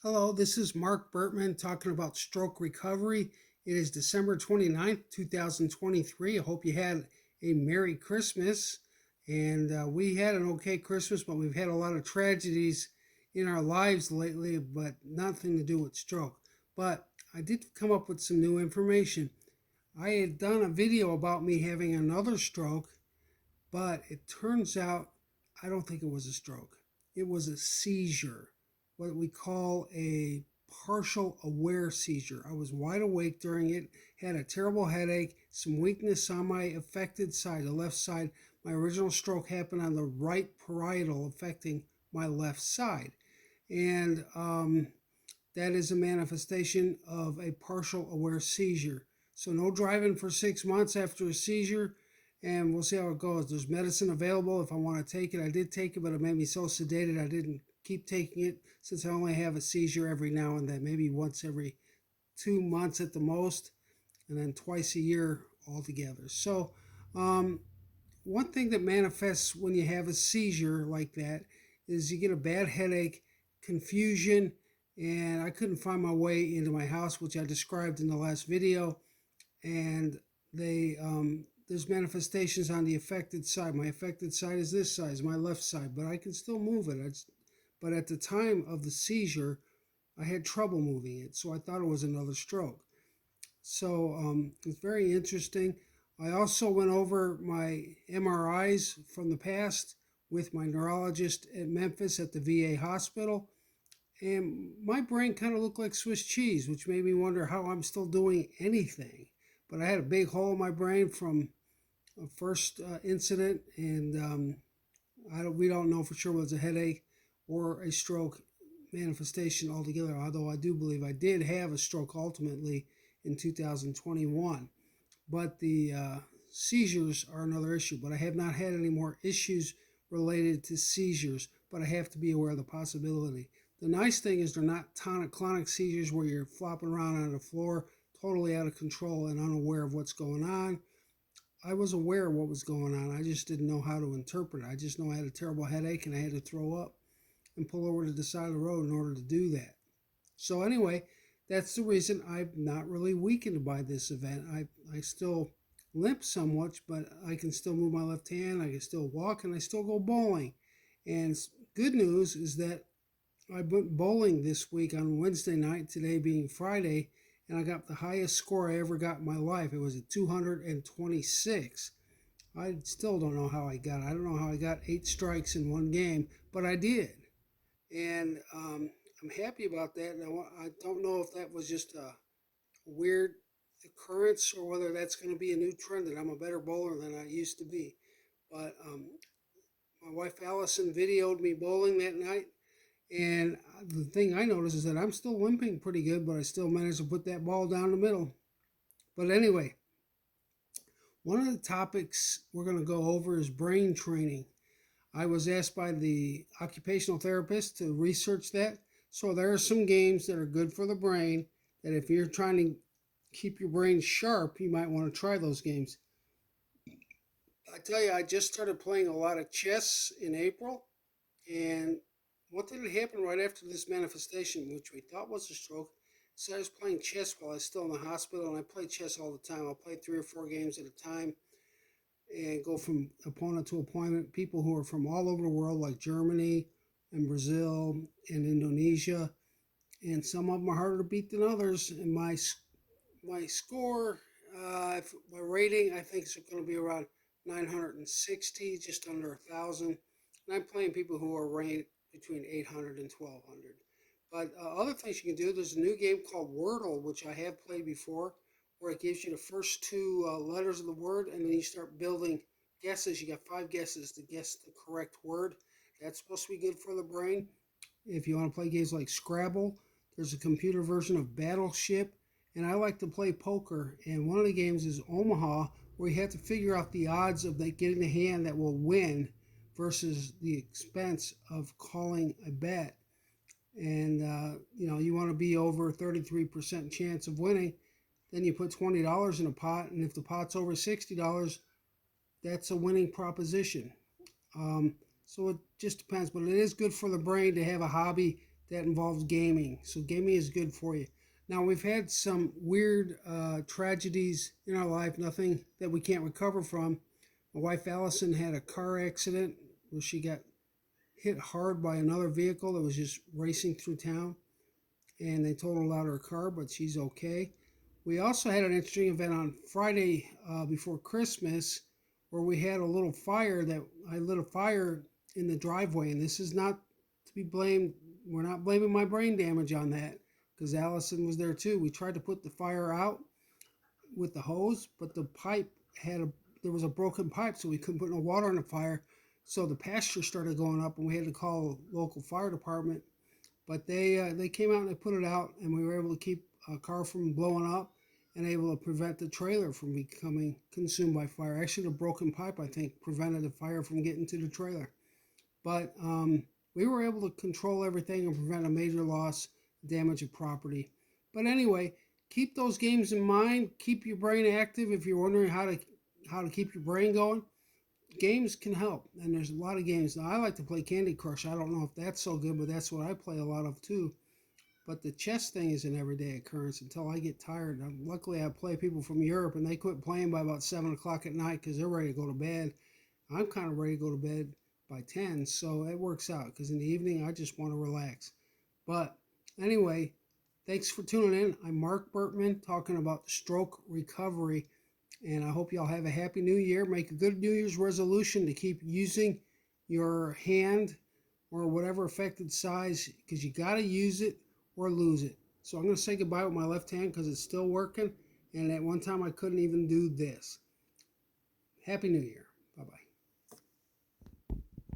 Hello, this is Mark Bertman talking about stroke recovery. It is December 29th, 2023. I hope you had a Merry Christmas. And we had an okay Christmas, but we've had a lot of tragedies in our lives lately, but nothing to do with stroke. But I did come up with some new information. I had done a video about me having another stroke, but it turns out I don't think it was a stroke. It was a seizure, what we call a partial aware seizure. I was wide awake during it, had a terrible headache, some weakness on my affected side, the left side. My original stroke happened on the right parietal, affecting my left side. And that is a manifestation of a partial aware seizure. So, no driving for 6 months after a seizure, and we'll see how it goes. There's medicine available if I want to take it. I did take it, but it made me so sedated I didn't keep taking it since I only have a seizure every now and then, maybe once every 2 months at the most, and then twice a year altogether. So, one thing that manifests when you have a seizure like that is you get a bad headache, confusion, and I couldn't find my way into my house, which I described in the last video. And there's manifestations on the affected side. My affected side is this side, is my left side, but I can still move it. But at the time of the seizure, I had trouble moving it, so I thought it was another stroke. So it's very interesting. I also went over my MRIs from the past with my neurologist at Memphis at the VA hospital. And my brain kind of looked like Swiss cheese, which made me wonder how I'm still doing anything. But I had a big hole in my brain from a first incident, and we don't know for sure whether it's a headache or a stroke manifestation altogether, although I do believe I did have a stroke ultimately in 2021. But the seizures are another issue. But I have not had any more issues related to seizures, but I have to be aware of the possibility. The nice thing is they're not tonic-clonic seizures where you're flopping around on the floor, totally out of control and unaware of what's going on. I was aware of what was going on. I just didn't know how to interpret it. I just know I had a terrible headache and I had to throw up and pull over to the side of the road in order to do that. So anyway, that's the reason I'm not really weakened by this event. I still limp somewhat, but I can still move my left hand, I can still walk, and I still go bowling. And good news is that I went bowling this week on Wednesday night, today being Friday, and I got the highest score I ever got in my life. It was at 226. I still don't know how I got it. I don't know how I got 8 strikes in one game, but I did. And I'm happy about that. And I don't know if that was just a weird occurrence or whether that's going to be a new trend that I'm a better bowler than I used to be. But my wife Allison videoed me bowling that night, and the thing I noticed is that I'm still limping pretty good, but I still managed to put that ball down the middle. But anyway, one of the topics we're going to go over is brain training. I was asked by the occupational therapist to research that. So there are some games that are good for the brain that if you're trying to keep your brain sharp, you might want to try those games. I tell you, I just started playing a lot of chess in April, and what did happen right after this manifestation, which we thought was a stroke? So I was playing chess while I was still in the hospital, and I play chess all the time. I'll play 3 or 4 games at a time and go from opponent to opponent. People who are from all over the world, like Germany and Brazil and Indonesia, and some of them are harder to beat than others. And my score, my rating, I think is going to be around 960, just under 1,000. And I'm playing people who are ranked between 800 and 1,200. But other things you can do, there's a new game called Wordle, which I have played before, where it gives you the first two letters of the word, and then you start building guesses. You got 5 guesses to guess the correct word. That's supposed to be good for the brain. If you want to play games like Scrabble, there's a computer version of Battleship, and I like to play poker. And one of the games is Omaha, where you have to figure out the odds of getting the hand that will win versus the expense of calling a bet. And you want to be over 33% chance of winning. Then you put $20 in a pot, and if the pot's over $60, that's a winning proposition. So it just depends, but it is good for the brain to have a hobby that involves gaming. So gaming is good for you. Now we've had some weird tragedies in our life, nothing that we can't recover from. My wife Allison had a car accident where she got hit hard by another vehicle that was just racing through town, and they totaled out her car, but she's okay. We also had an interesting event on Friday before Christmas where we had a little fire that I lit a fire in the driveway, and this is not to be blamed. We're not blaming my brain damage on that because Allison was there too. We tried to put the fire out with the hose, but the pipe had a there was a broken pipe, so we couldn't put no water in the fire. So the pasture started going up, and we had to call the local fire department. But they came out and they put it out, and we were able to keep a car from blowing up and able to prevent the trailer from becoming consumed by fire. Actually, the broken pipe, I think, prevented the fire from getting to the trailer. But we were able to control everything and prevent a major loss, damage of property. But anyway, keep those games in mind. Keep your brain active if you're wondering how to keep your brain going. Games can help, and there's a lot of games. Now, I like to play Candy Crush. I don't know if that's so good, but that's what I play a lot of too. But the chess thing is an everyday occurrence until I get tired. Luckily, I play people from Europe, and they quit playing by about 7 o'clock at night because they're ready to go to bed. I'm kind of ready to go to bed by 10, so it works out because in the evening, I just want to relax. But anyway, thanks for tuning in. I'm Mark Bertman talking about stroke recovery, and I hope y'all have a happy new year. Make a good New Year's resolution to keep using your hand or whatever affected size because you got to use it or lose it. So I'm going to say goodbye with my left hand because it's still working. And at one time I couldn't even do this. Happy New Year.